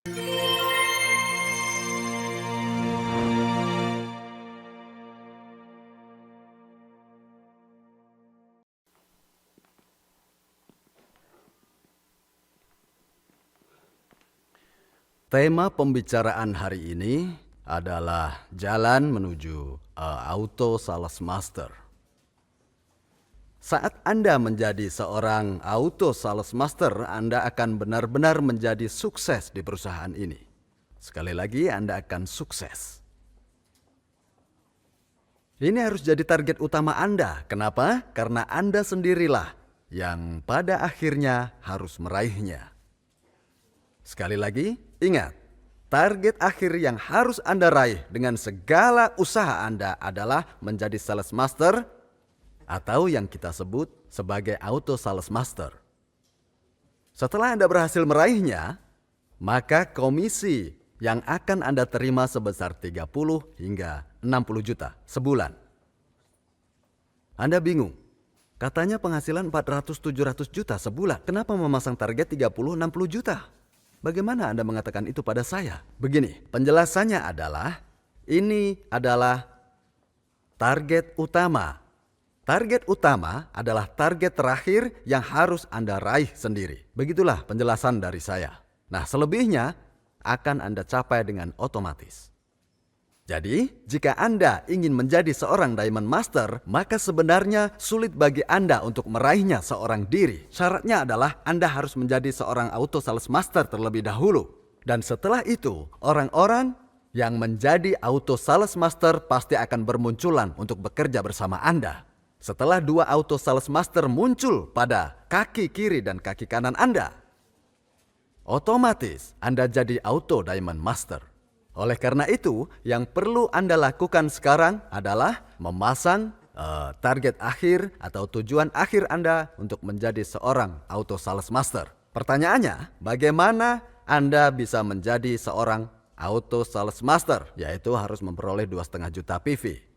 Tema pembicaraan hari ini adalah jalan menuju Auto Sales Master. Saat Anda menjadi seorang Auto Sales Master, Anda akan benar-benar menjadi sukses di perusahaan ini. Sekali lagi, Anda akan sukses. Ini harus jadi target utama Anda. Kenapa? Karena Anda sendirilah yang pada akhirnya harus meraihnya. Sekali lagi, ingat, target akhir yang harus Anda raih dengan segala usaha Anda adalah menjadi Sales Master atau yang kita sebut sebagai Auto Sales Master. Setelah Anda berhasil meraihnya, maka komisi yang akan Anda terima sebesar 30 hingga 60 juta sebulan. Anda bingung, katanya penghasilan 400-700 juta sebulan. Kenapa memasang target 30-60 juta? Bagaimana Anda mengatakan itu pada saya? Begini, penjelasannya adalah, ini adalah target utama. Target utama adalah target terakhir yang harus Anda raih sendiri. Begitulah penjelasan dari saya. Nah, selebihnya akan Anda capai dengan otomatis. Jadi, jika Anda ingin menjadi seorang Diamond Master, maka sebenarnya sulit bagi Anda untuk meraihnya seorang diri. Syaratnya adalah Anda harus menjadi seorang Auto Sales Master terlebih dahulu. Dan setelah itu, orang-orang yang menjadi Auto Sales Master pasti akan bermunculan untuk bekerja bersama Anda. Setelah dua Auto Sales Master muncul pada kaki kiri dan kaki kanan Anda, otomatis Anda jadi Auto Diamond Master. Oleh karena itu, yang perlu Anda lakukan sekarang adalah memasang target akhir atau tujuan akhir Anda untuk menjadi seorang Auto Sales Master. Pertanyaannya, bagaimana Anda bisa menjadi seorang Auto Sales Master? Yaitu harus memperoleh 2,5 juta PV.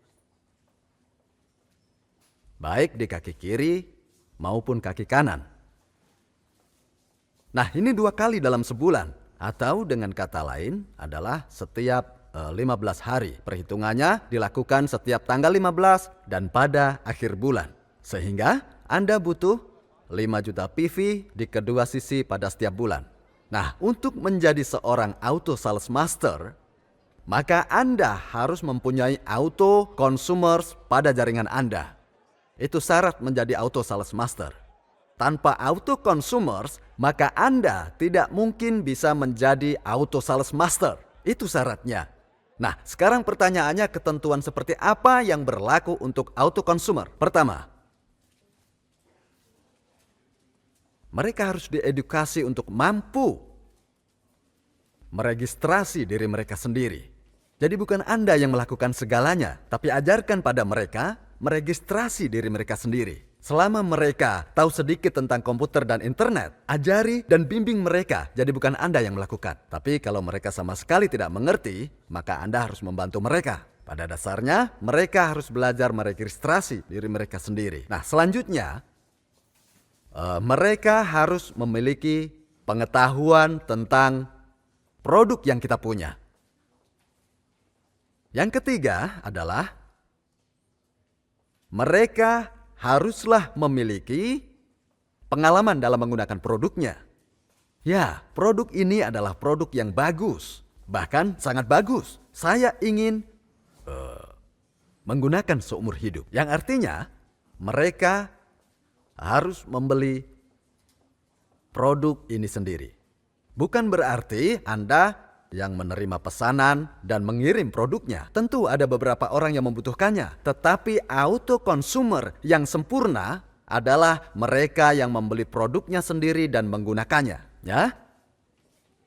Baik di kaki kiri maupun kaki kanan. Nah, ini 2 kali dalam sebulan. Atau dengan kata lain adalah setiap 15 hari. Perhitungannya dilakukan setiap tanggal 15 dan pada akhir bulan. Sehingga Anda butuh 5 juta PV di kedua sisi pada setiap bulan. Nah, untuk menjadi seorang Auto Sales Master, maka Anda harus mempunyai auto consumers pada jaringan Anda. Itu syarat menjadi Auto Sales Master. Tanpa auto consumers, maka Anda tidak mungkin bisa menjadi Auto Sales Master. Itu syaratnya. Nah, sekarang pertanyaannya, ketentuan seperti apa yang berlaku untuk auto consumer? Pertama, mereka harus diedukasi untuk mampu meregistrasi diri mereka sendiri. Jadi bukan Anda yang melakukan segalanya, tapi ajarkan pada mereka meregistrasi diri mereka sendiri. Selama mereka tahu sedikit tentang komputer dan internet, ajari dan bimbing mereka. Jadi bukan Anda yang melakukan. Tapi kalau mereka sama sekali tidak mengerti, maka Anda harus membantu mereka. Pada dasarnya, mereka harus belajar meregistrasi diri mereka sendiri. Nah, selanjutnya, mereka harus memiliki pengetahuan tentang produk yang kita punya. Yang ketiga adalah mereka haruslah memiliki pengalaman dalam menggunakan produknya. Ya, produk ini adalah produk yang bagus, bahkan sangat bagus. Saya ingin menggunakan seumur hidup. Yang artinya mereka harus membeli produk ini sendiri. Bukan berarti Anda yang menerima pesanan dan mengirim produknya. Tentu ada beberapa orang yang membutuhkannya. Tetapi auto consumer yang sempurna adalah mereka yang membeli produknya sendiri dan menggunakannya. Ya?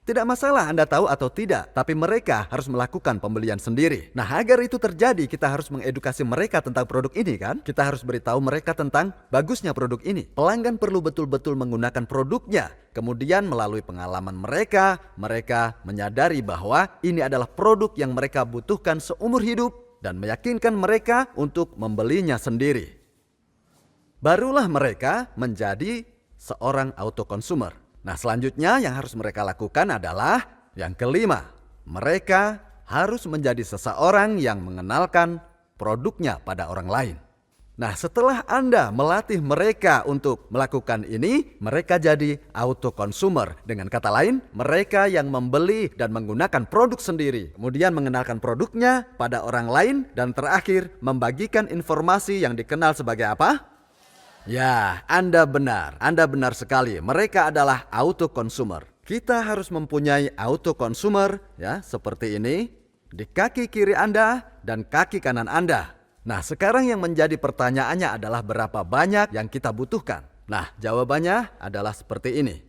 Tidak masalah Anda tahu atau tidak, tapi mereka harus melakukan pembelian sendiri. Nah, agar itu terjadi, kita harus mengedukasi mereka tentang produk ini kan? Kita harus beritahu mereka tentang bagusnya produk ini. Pelanggan perlu betul-betul menggunakan produknya. Kemudian melalui pengalaman mereka, mereka menyadari bahwa ini adalah produk yang mereka butuhkan seumur hidup dan meyakinkan mereka untuk membelinya sendiri. Barulah mereka menjadi seorang auto consumer. Nah, selanjutnya yang harus mereka lakukan adalah Yang kelima, mereka harus menjadi seseorang yang mengenalkan produknya pada orang lain. Nah, setelah Anda melatih mereka untuk melakukan ini, mereka jadi auto consumer. Dengan kata lain, mereka yang membeli dan menggunakan produk sendiri, kemudian mengenalkan produknya pada orang lain, dan terakhir membagikan informasi yang dikenal sebagai apa? Ya, Anda benar sekali. Mereka adalah auto consumer. Kita harus mempunyai auto consumer, ya, seperti ini, di kaki kiri Anda dan kaki kanan Anda. Nah, sekarang yang menjadi pertanyaannya adalah berapa banyak yang kita butuhkan. Nah, jawabannya adalah seperti ini.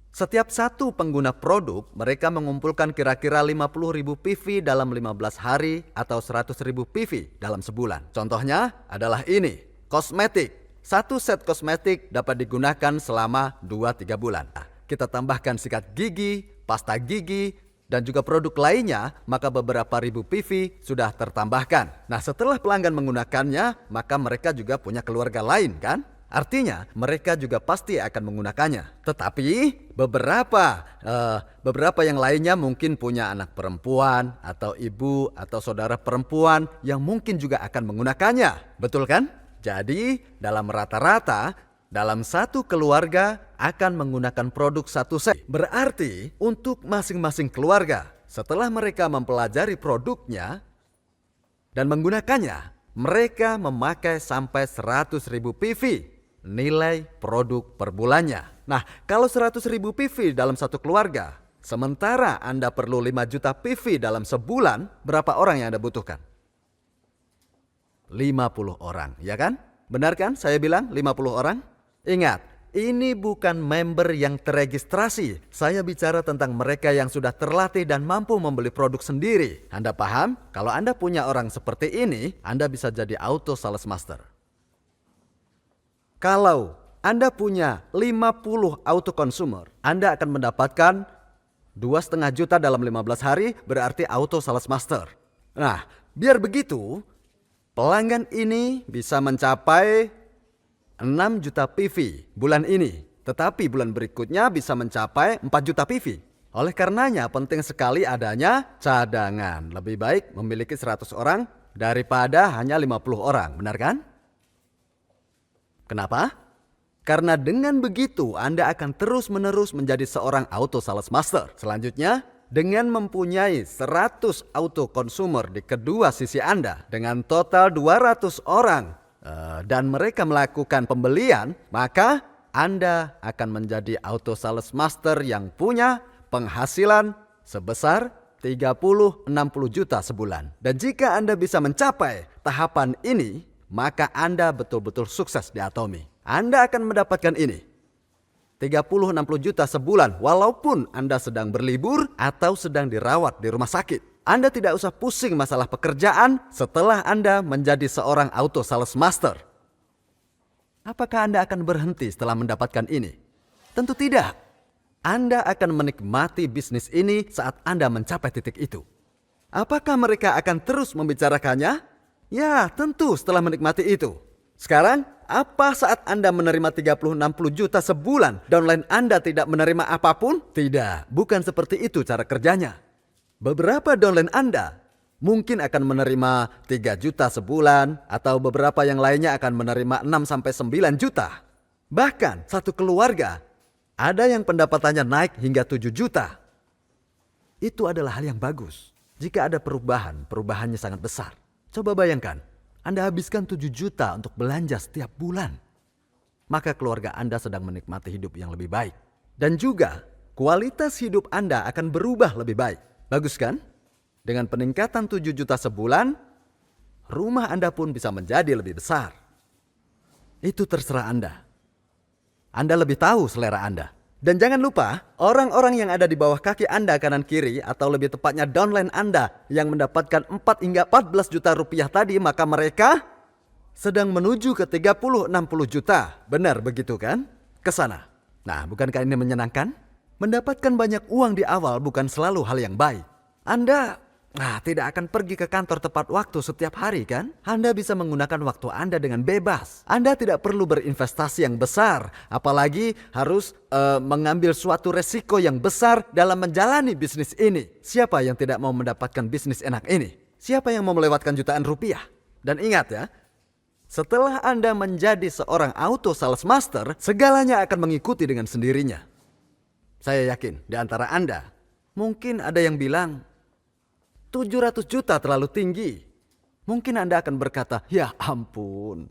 Setiap satu pengguna produk, mereka mengumpulkan kira-kira 50.000 PV dalam 15 hari atau 100.000 PV dalam sebulan. Contohnya adalah ini, kosmetik. Satu set kosmetik dapat digunakan selama 2-3 bulan. Nah, kita tambahkan sikat gigi, pasta gigi, dan juga produk lainnya, maka beberapa ribu PV sudah tertambahkan. Nah, setelah pelanggan menggunakannya, maka mereka juga punya keluarga lain, kan? Artinya, mereka juga pasti akan menggunakannya. Tetapi, beberapa yang lainnya mungkin punya anak perempuan, atau ibu, atau saudara perempuan yang mungkin juga akan menggunakannya. Betul kan? Jadi, dalam rata-rata, dalam satu keluarga akan menggunakan produk satu set. Berarti untuk masing-masing keluarga, setelah mereka mempelajari produknya dan menggunakannya, mereka memakai sampai 100.000 PV nilai produk per bulannya. Nah, kalau 100.000 PV dalam satu keluarga, sementara Anda perlu 5 juta PV dalam sebulan, berapa orang yang Anda butuhkan? 50 orang, ya kan? Benar kan saya bilang 50 orang? Ingat, ini bukan member yang terregistrasi. Saya bicara tentang mereka yang sudah terlatih dan mampu membeli produk sendiri. Anda paham? Kalau Anda punya orang seperti ini, Anda bisa jadi auto sales master. Kalau Anda punya 50 auto consumer, Anda akan mendapatkan 2,5 juta dalam 15 hari, berarti auto sales master. Nah, biar begitu, pelanggan ini bisa mencapai 6 juta PV bulan ini, tetapi bulan berikutnya bisa mencapai 4 juta PV. Oleh karenanya penting sekali adanya cadangan. Lebih baik memiliki 100 orang daripada hanya 50 orang, benar kan? Kenapa? Karena dengan begitu Anda akan terus-menerus menjadi seorang auto sales master. Selanjutnya, dengan mempunyai 100 auto consumer di kedua sisi Anda dengan total 200 orang dan mereka melakukan pembelian, maka Anda akan menjadi auto sales master yang punya penghasilan sebesar 30-60 juta sebulan. Dan jika Anda bisa mencapai tahapan ini, maka Anda betul-betul sukses di Atomy. Anda akan mendapatkan ini, 30-60 juta sebulan walaupun Anda sedang berlibur atau sedang dirawat di rumah sakit. Anda tidak usah pusing masalah pekerjaan setelah Anda menjadi seorang auto sales master. Apakah Anda akan berhenti setelah mendapatkan ini? Tentu tidak. Anda akan menikmati bisnis ini saat Anda mencapai titik itu. Apakah mereka akan terus membicarakannya? Ya, tentu setelah menikmati itu. Sekarang, apa saat Anda menerima 30-60 juta sebulan, downline Anda tidak menerima apapun? Tidak, bukan seperti itu cara kerjanya. Beberapa downline Anda mungkin akan menerima 3 juta sebulan atau beberapa yang lainnya akan menerima 6-9 juta. Bahkan satu keluarga ada yang pendapatannya naik hingga 7 juta. Itu adalah hal yang bagus. Jika ada perubahan, perubahannya sangat besar. Coba bayangkan, Anda habiskan 7 juta untuk belanja setiap bulan. Maka keluarga Anda sedang menikmati hidup yang lebih baik. Dan juga kualitas hidup Anda akan berubah lebih baik. Bagus kan? Dengan peningkatan 7 juta sebulan, rumah Anda pun bisa menjadi lebih besar. Itu terserah Anda. Anda lebih tahu selera Anda. Dan jangan lupa, orang-orang yang ada di bawah kaki Anda kanan kiri, atau lebih tepatnya downline Anda yang mendapatkan 4 hingga 14 juta rupiah tadi, maka mereka sedang menuju ke 30-60 juta. Benar begitu kan? Ke sana. Nah, bukankah ini menyenangkan? Mendapatkan banyak uang di awal bukan selalu hal yang baik. Anda Tidak akan pergi ke kantor tepat waktu setiap hari kan? Anda bisa menggunakan waktu Anda dengan bebas. Anda tidak perlu berinvestasi yang besar, apalagi harus mengambil suatu resiko yang besar dalam menjalani bisnis ini. Siapa yang tidak mau mendapatkan bisnis enak ini? Siapa yang mau melewatkan jutaan rupiah? Dan ingat ya, setelah Anda menjadi seorang auto sales master, segalanya akan mengikuti dengan sendirinya. Saya yakin di antara Anda, mungkin ada yang bilang, 700 juta terlalu tinggi. Mungkin Anda akan berkata, ya ampun.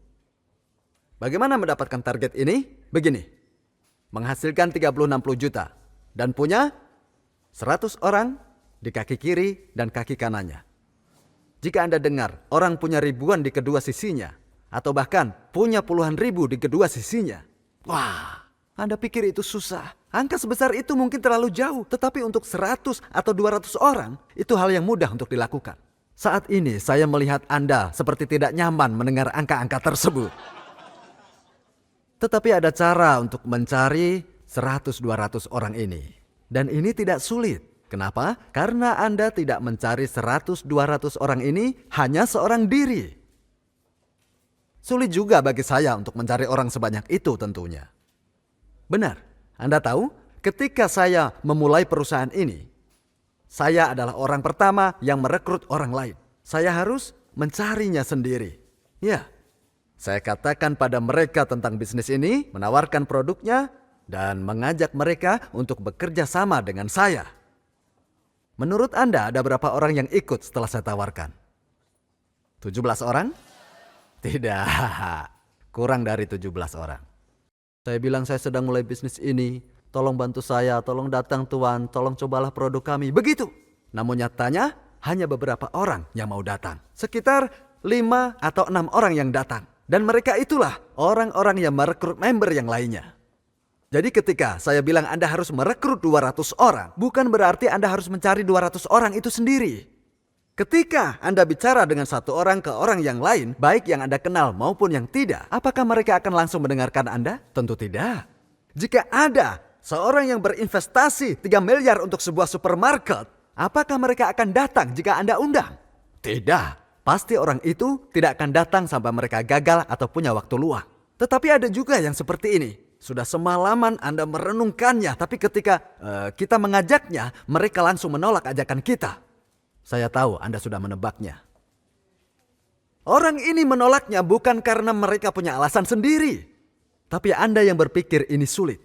Bagaimana mendapatkan target ini? Begini, menghasilkan 30-60 juta dan punya 100 orang di kaki kiri dan kaki kanannya. Jika Anda dengar orang punya ribuan di kedua sisinya, atau bahkan punya puluhan ribu di kedua sisinya, wah, Anda pikir itu susah. Angka sebesar itu mungkin terlalu jauh, tetapi untuk 100 atau 200 orang, itu hal yang mudah untuk dilakukan. Saat ini saya melihat Anda seperti tidak nyaman mendengar angka-angka tersebut. Tetapi ada cara untuk mencari 100-200 orang ini. Dan ini tidak sulit. Kenapa? Karena Anda tidak mencari 100-200 orang ini hanya seorang diri. Sulit juga bagi saya untuk mencari orang sebanyak itu tentunya. Benar. Anda tahu, ketika saya memulai perusahaan ini, saya adalah orang pertama yang merekrut orang lain. Saya harus mencarinya sendiri. Ya, saya katakan pada mereka tentang bisnis ini, menawarkan produknya, dan mengajak mereka untuk bekerja sama dengan saya. Menurut Anda ada berapa orang yang ikut setelah saya tawarkan? 17 orang? Tidak, kurang dari 17 orang. Saya bilang saya sedang mulai bisnis ini, tolong bantu saya, tolong datang Tuan, tolong cobalah produk kami. Begitu. Namun nyatanya hanya beberapa orang yang mau datang. Sekitar 5 atau 6 orang yang datang. Dan mereka itulah orang-orang yang merekrut member yang lainnya. Jadi ketika saya bilang Anda harus merekrut 200 orang, bukan berarti Anda harus mencari 200 orang itu sendiri. Ketika Anda bicara dengan satu orang ke orang yang lain, baik yang Anda kenal maupun yang tidak, apakah mereka akan langsung mendengarkan Anda? Tentu tidak. Jika ada seorang yang berinvestasi 3 miliar untuk sebuah supermarket, apakah mereka akan datang jika Anda undang? Tidak. Pasti orang itu tidak akan datang sampai mereka gagal atau punya waktu luang. Tetapi ada juga yang seperti ini. Sudah semalaman Anda merenungkannya, tapi ketika kita mengajaknya, mereka langsung menolak ajakan kita. Saya tahu Anda sudah menebaknya. Orang ini menolaknya bukan karena mereka punya alasan sendiri. Tapi Anda yang berpikir ini sulit.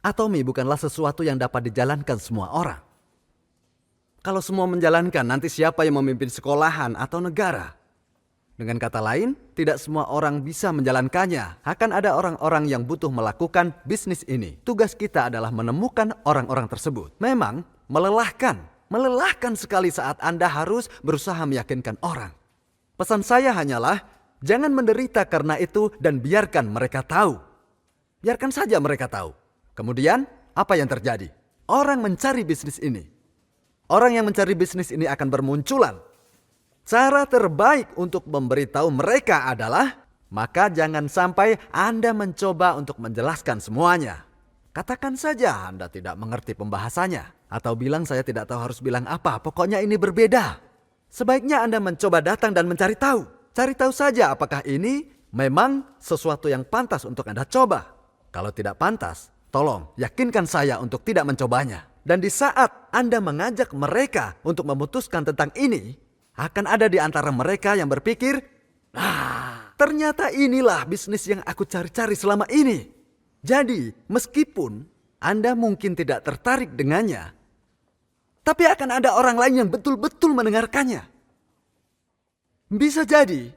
Atomi bukanlah sesuatu yang dapat dijalankan semua orang. Kalau semua menjalankan, nanti siapa yang memimpin sekolahan atau negara? Dengan kata lain, tidak semua orang bisa menjalankannya. Akan ada orang-orang yang butuh melakukan bisnis ini. Tugas kita adalah menemukan orang-orang tersebut. Memang melelahkan. Melelahkan sekali saat Anda harus berusaha meyakinkan orang. Pesan saya hanyalah, jangan menderita karena itu dan biarkan mereka tahu. Biarkan saja mereka tahu. Kemudian, apa yang terjadi? Orang mencari bisnis ini. Orang yang mencari bisnis ini akan bermunculan. Cara terbaik untuk memberitahu mereka adalah, maka jangan sampai Anda mencoba untuk menjelaskan semuanya. Katakan saja Anda tidak mengerti pembahasannya. Atau bilang saya tidak tahu harus bilang apa, pokoknya ini berbeda. Sebaiknya Anda mencoba datang dan mencari tahu. Cari tahu saja apakah ini memang sesuatu yang pantas untuk Anda coba. Kalau tidak pantas, tolong yakinkan saya untuk tidak mencobanya. Dan di saat Anda mengajak mereka untuk memutuskan tentang ini, akan ada di antara mereka yang berpikir, ternyata inilah bisnis yang aku cari-cari selama ini. Jadi, meskipun Anda mungkin tidak tertarik dengannya, tapi akan ada orang lain yang betul-betul mendengarkannya. Bisa jadi,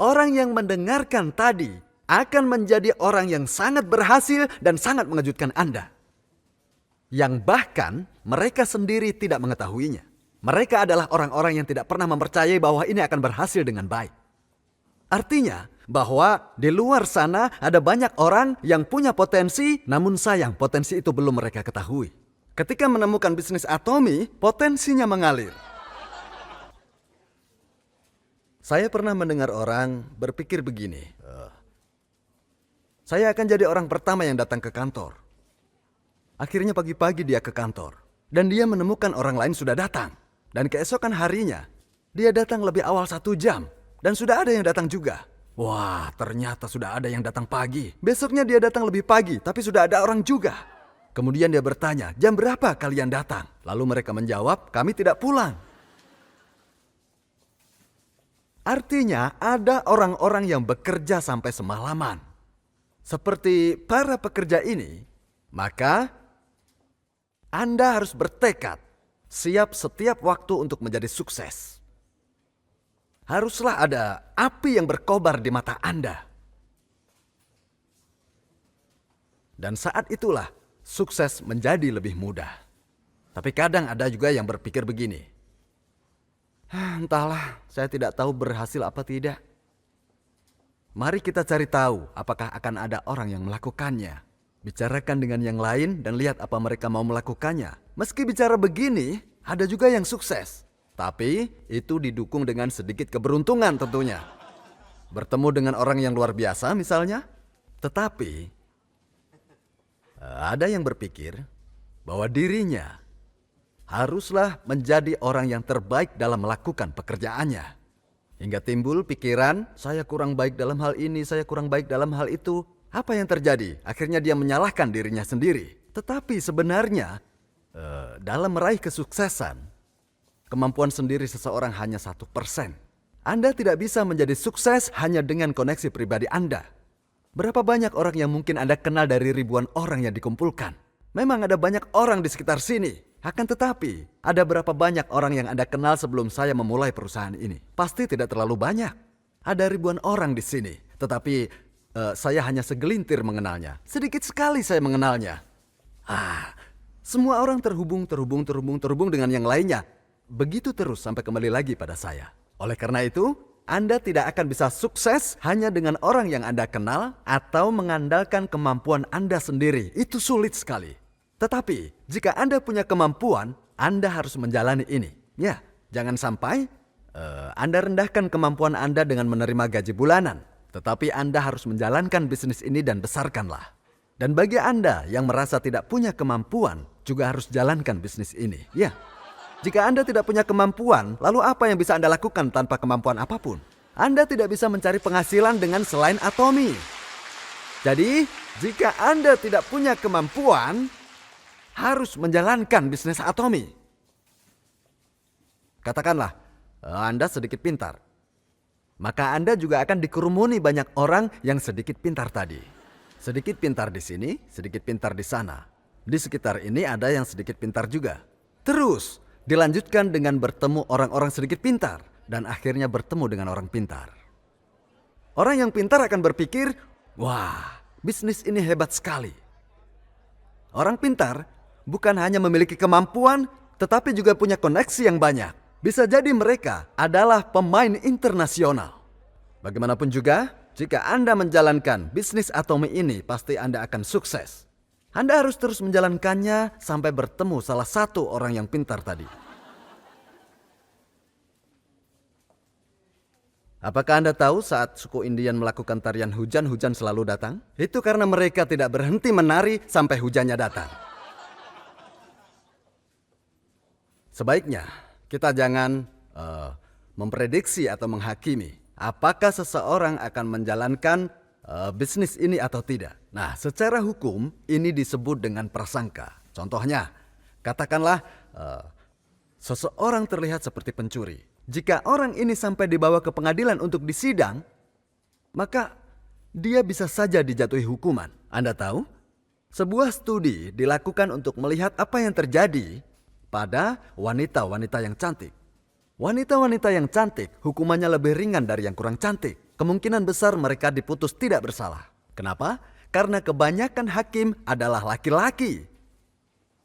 orang yang mendengarkan tadi akan menjadi orang yang sangat berhasil dan sangat mengejutkan Anda. Yang bahkan mereka sendiri tidak mengetahuinya. Mereka adalah orang-orang yang tidak pernah mempercayai bahwa ini akan berhasil dengan baik. Artinya bahwa di luar sana ada banyak orang yang punya potensi, namun sayang potensi itu belum mereka ketahui. Ketika menemukan bisnis Atomi, potensinya mengalir. Saya pernah mendengar orang berpikir begini, saya akan jadi orang pertama yang datang ke kantor. Akhirnya pagi-pagi dia ke kantor, dan dia menemukan orang lain sudah datang. Dan keesokan harinya, dia datang lebih awal 1 jam. Dan sudah ada yang datang juga. Wah, ternyata sudah ada yang datang pagi. Besoknya dia datang lebih pagi, tapi sudah ada orang juga. Kemudian dia bertanya, jam berapa kalian datang? Lalu mereka menjawab, kami tidak pulang. Artinya ada orang-orang yang bekerja sampai semalaman. Seperti para pekerja ini, maka Anda harus bertekad, siap setiap waktu untuk menjadi sukses. Haruslah ada api yang berkobar di mata Anda. Dan saat itulah sukses menjadi lebih mudah. Tapi kadang ada juga yang berpikir begini, entahlah, saya tidak tahu berhasil apa tidak. Mari kita cari tahu apakah akan ada orang yang melakukannya. Bicarakan dengan yang lain dan lihat apa mereka mau melakukannya. Meski bicara begini, ada juga yang sukses. Tapi itu didukung dengan sedikit keberuntungan tentunya. Bertemu dengan orang yang luar biasa misalnya. Tetapi ada yang berpikir bahwa dirinya haruslah menjadi orang yang terbaik dalam melakukan pekerjaannya. Hingga timbul pikiran, saya kurang baik dalam hal ini, saya kurang baik dalam hal itu. Apa yang terjadi? Akhirnya dia menyalahkan dirinya sendiri. Tetapi sebenarnya, dalam meraih kesuksesan, kemampuan sendiri seseorang hanya 1%. Anda tidak bisa menjadi sukses hanya dengan koneksi pribadi Anda. Berapa banyak orang yang mungkin Anda kenal dari ribuan orang yang dikumpulkan? Memang ada banyak orang di sekitar sini. Akan tetapi, ada berapa banyak orang yang Anda kenal sebelum saya memulai perusahaan ini? Pasti tidak terlalu banyak. Ada ribuan orang di sini. Tetapi, saya hanya segelintir mengenalnya. Sedikit sekali saya mengenalnya. Semua orang terhubung dengan yang lainnya. Begitu terus sampai kembali lagi pada saya. Oleh karena itu, Anda tidak akan bisa sukses hanya dengan orang yang Anda kenal atau mengandalkan kemampuan Anda sendiri. Itu sulit sekali. Tetapi, jika Anda punya kemampuan, Anda harus menjalani ini. Ya, jangan sampai Anda rendahkan kemampuan Anda dengan menerima gaji bulanan. Tetapi Anda harus menjalankan bisnis ini dan besarkanlah. Dan bagi Anda yang merasa tidak punya kemampuan, juga harus jalankan bisnis ini. Ya, jika Anda tidak punya kemampuan, lalu apa yang bisa Anda lakukan tanpa kemampuan apapun? Anda tidak bisa mencari penghasilan dengan selain Atomy. Jadi, jika Anda tidak punya kemampuan, harus menjalankan bisnis Atomy. Katakanlah, Anda sedikit pintar. Maka Anda juga akan dikerumuni banyak orang yang sedikit pintar tadi. Sedikit pintar di sini, sedikit pintar di sana. Di sekitar ini ada yang sedikit pintar juga. Terus, dilanjutkan dengan bertemu orang-orang sedikit pintar. Dan akhirnya bertemu dengan orang pintar. Orang yang pintar akan berpikir, wah, bisnis ini hebat sekali. Orang pintar bukan hanya memiliki kemampuan, tetapi juga punya koneksi yang banyak. Bisa jadi mereka adalah pemain internasional. Bagaimanapun juga, jika Anda menjalankan bisnis Atomy ini, pasti Anda akan sukses. Anda harus terus menjalankannya sampai bertemu salah satu orang yang pintar tadi. Apakah Anda tahu saat suku Indian melakukan tarian hujan, hujan selalu datang? Itu karena mereka tidak berhenti menari sampai hujannya datang. Sebaiknya kita jangan memprediksi atau menghakimi apakah seseorang akan menjalankan bisnis ini atau tidak. Nah, secara hukum ini disebut dengan prasangka. Contohnya, katakanlah seseorang terlihat seperti pencuri. Jika orang ini sampai dibawa ke pengadilan untuk disidang, maka dia bisa saja dijatuhi hukuman. Anda tahu? Sebuah studi dilakukan untuk melihat apa yang terjadi pada wanita-wanita yang cantik. Wanita-wanita yang cantik hukumannya lebih ringan dari yang kurang cantik. Kemungkinan besar mereka diputus tidak bersalah. Kenapa? Karena kebanyakan hakim adalah laki-laki.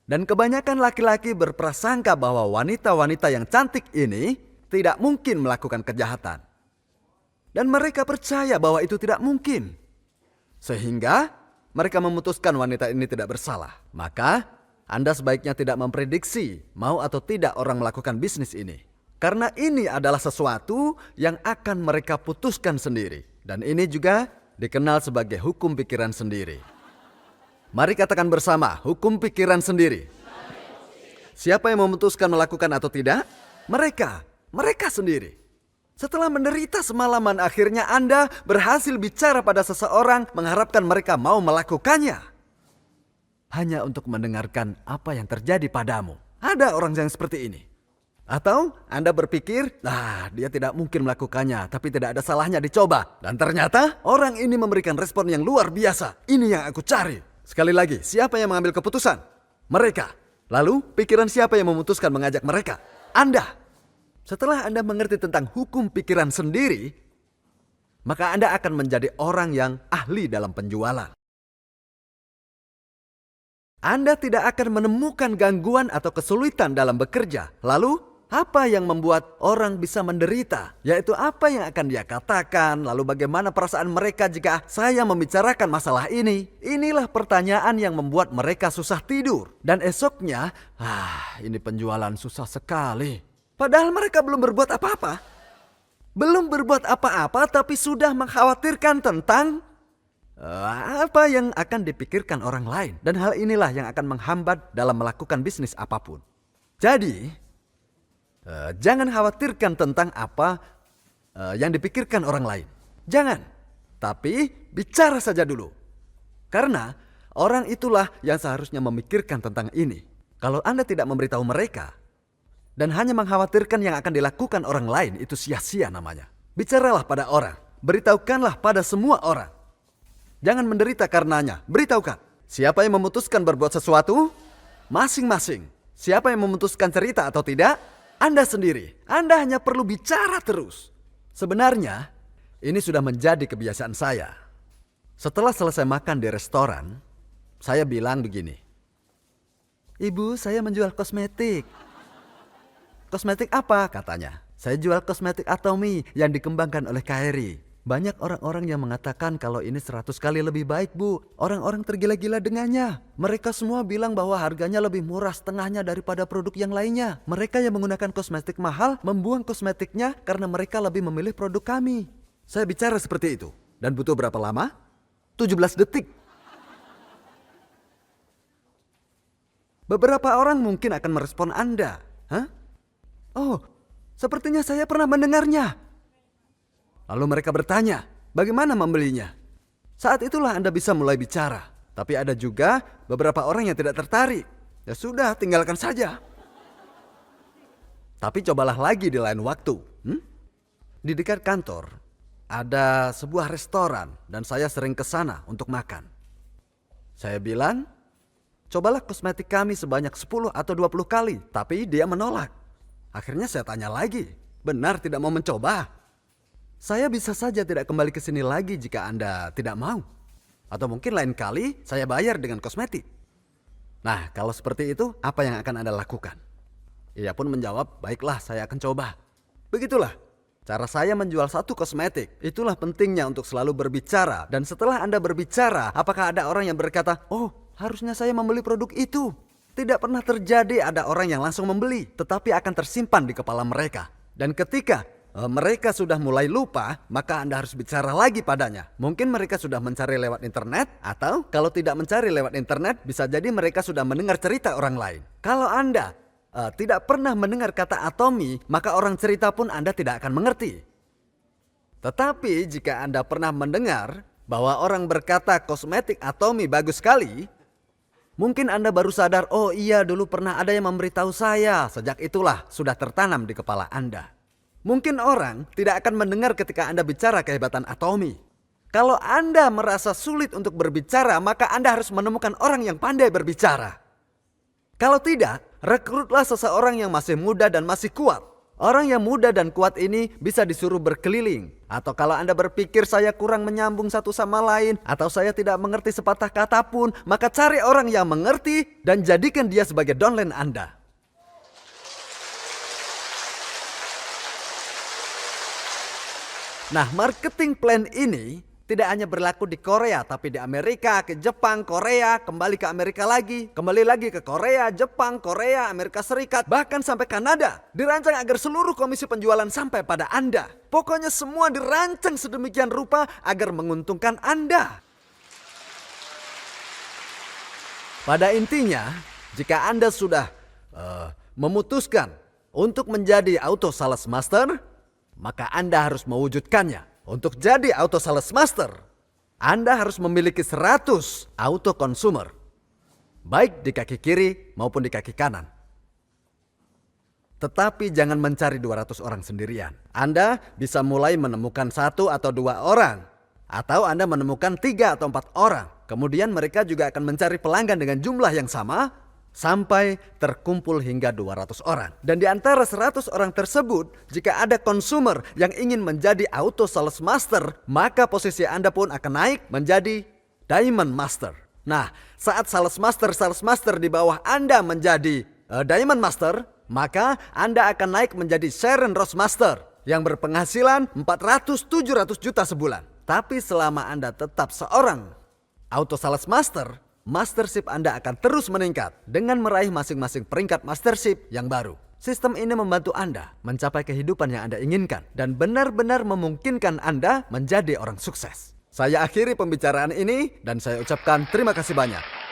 Dan kebanyakan laki-laki berprasangka bahwa wanita-wanita yang cantik ini tidak mungkin melakukan kejahatan. Dan mereka percaya bahwa itu tidak mungkin. Sehingga mereka memutuskan wanita ini tidak bersalah. Maka Anda sebaiknya tidak memprediksi mau atau tidak orang melakukan bisnis ini. Karena ini adalah sesuatu yang akan mereka putuskan sendiri. Dan ini juga dikenal sebagai hukum pikiran sendiri. Mari katakan bersama, hukum pikiran sendiri. Siapa yang memutuskan melakukan atau tidak? Mereka sendiri. Setelah menderita semalaman, akhirnya Anda berhasil bicara pada seseorang mengharapkan mereka mau melakukannya. Hanya untuk mendengarkan apa yang terjadi padamu. Ada orang yang seperti ini. Atau Anda berpikir, dia tidak mungkin melakukannya, tapi tidak ada salahnya dicoba. Dan ternyata orang ini memberikan respon yang luar biasa. Ini yang aku cari. Sekali lagi, siapa yang mengambil keputusan? Mereka. Lalu, pikiran siapa yang memutuskan mengajak mereka? Anda. Setelah Anda mengerti tentang hukum pikiran sendiri, maka Anda akan menjadi orang yang ahli dalam penjualan. Anda tidak akan menemukan gangguan atau kesulitan dalam bekerja. Lalu, apa yang membuat orang bisa menderita? Yaitu apa yang akan dia katakan, lalu bagaimana perasaan mereka jika saya membicarakan masalah ini. Inilah pertanyaan yang membuat mereka susah tidur. Dan esoknya, ini penjualan susah sekali. Padahal mereka belum berbuat apa-apa. Belum berbuat apa-apa tapi sudah mengkhawatirkan tentang apa yang akan dipikirkan orang lain. Dan hal inilah yang akan menghambat dalam melakukan bisnis apapun. Jadi, jangan khawatirkan tentang apa yang dipikirkan orang lain. Jangan. Tapi bicara saja dulu. Karena orang itulah yang seharusnya memikirkan tentang ini. Kalau Anda tidak memberitahu mereka dan hanya mengkhawatirkan yang akan dilakukan orang lain, itu sia-sia namanya. Bicaralah pada orang. Beritahukanlah pada semua orang. Jangan menderita karenanya. Beritahukan. Siapa yang memutuskan berbuat sesuatu? Masing-masing. Siapa yang memutuskan cerita atau tidak? Anda sendiri. Anda hanya perlu bicara terus. Sebenarnya, ini sudah menjadi kebiasaan saya. Setelah selesai makan di restoran, saya bilang begini. Ibu, saya menjual kosmetik. Kosmetik apa? Katanya. Saya jual kosmetik Atomy yang dikembangkan oleh KRI. Banyak orang-orang yang mengatakan kalau ini 100 kali lebih baik, Bu. Orang-orang tergila-gila dengannya. Mereka semua bilang bahwa harganya lebih murah setengahnya daripada produk yang lainnya. Mereka yang menggunakan kosmetik mahal membuang kosmetiknya karena mereka lebih memilih produk kami. Saya bicara seperti itu. Dan butuh berapa lama? 17 detik. Beberapa orang mungkin akan merespon Anda. Oh, sepertinya saya pernah mendengarnya. Lalu mereka bertanya, bagaimana membelinya? Saat itulah Anda bisa mulai bicara. Tapi ada juga beberapa orang yang tidak tertarik. Ya sudah, tinggalkan saja. Tapi cobalah lagi di lain waktu. Di dekat kantor, ada sebuah restoran dan saya sering ke sana untuk makan. Saya bilang, cobalah kosmetik kami sebanyak 10 atau 20 kali. Tapi dia menolak. Akhirnya saya tanya lagi, benar tidak mau mencoba? Saya bisa saja tidak kembali ke sini lagi jika Anda tidak mau. Atau mungkin lain kali saya bayar dengan kosmetik. Nah, kalau seperti itu, apa yang akan Anda lakukan? Ia pun menjawab, baiklah saya akan coba. Begitulah, cara saya menjual satu kosmetik. Itulah pentingnya untuk selalu berbicara. Dan setelah Anda berbicara, apakah ada orang yang berkata, oh harusnya saya membeli produk itu? Tidak pernah terjadi ada orang yang langsung membeli, tetapi akan tersimpan di kepala mereka. Dan ketika mereka sudah mulai lupa, maka Anda harus bicara lagi padanya. Mungkin mereka sudah mencari lewat internet, atau kalau tidak mencari lewat internet, bisa jadi mereka sudah mendengar cerita orang lain. Kalau Anda tidak pernah mendengar kata Atomy, maka orang cerita pun Anda tidak akan mengerti. Tetapi jika Anda pernah mendengar bahwa orang berkata kosmetik Atomy bagus sekali, mungkin Anda baru sadar, oh iya dulu pernah ada yang memberitahu saya. Sejak itulah sudah tertanam di kepala Anda. Mungkin orang tidak akan mendengar ketika Anda bicara kehebatan Atomy. Kalau Anda merasa sulit untuk berbicara, maka Anda harus menemukan orang yang pandai berbicara. Kalau tidak, rekrutlah seseorang yang masih muda dan masih kuat. Orang yang muda dan kuat ini bisa disuruh berkeliling. Atau kalau Anda berpikir saya kurang menyambung satu sama lain, atau saya tidak mengerti sepatah kata pun, maka cari orang yang mengerti dan jadikan dia sebagai downline Anda. Nah, marketing plan ini tidak hanya berlaku di Korea, tapi di Amerika, ke Jepang, Korea, kembali ke Amerika lagi, kembali lagi ke Korea, Jepang, Korea, Amerika Serikat, bahkan sampai Kanada. Dirancang agar seluruh komisi penjualan sampai pada Anda. Pokoknya semua dirancang sedemikian rupa agar menguntungkan Anda. Pada intinya, jika Anda sudah memutuskan Untuk menjadi Auto Sales Master, maka Anda harus mewujudkannya. Untuk jadi Auto Sales Master, Anda harus memiliki 100 auto consumer, baik di kaki kiri maupun di kaki kanan. Tetapi jangan mencari 200 orang sendirian. Anda bisa mulai menemukan 1 atau 2 orang. Atau Anda menemukan 3 atau 4 orang. Kemudian mereka juga akan mencari pelanggan dengan jumlah yang sama sampai terkumpul hingga 200 orang. Dan di antara 100 orang tersebut, jika ada consumer yang ingin menjadi Auto Sales Master, maka posisi Anda pun akan naik menjadi Diamond Master. Nah, saat Sales Master di bawah Anda menjadi Diamond Master, maka Anda akan naik menjadi Sharon Rose Master yang berpenghasilan 400-700 juta sebulan. Tapi selama Anda tetap seorang Auto Sales Master, mastership Anda akan terus meningkat dengan meraih masing-masing peringkat mastership yang baru. Sistem ini membantu Anda mencapai kehidupan yang Anda inginkan dan benar-benar memungkinkan Anda menjadi orang sukses. Saya akhiri pembicaraan ini dan saya ucapkan terima kasih banyak.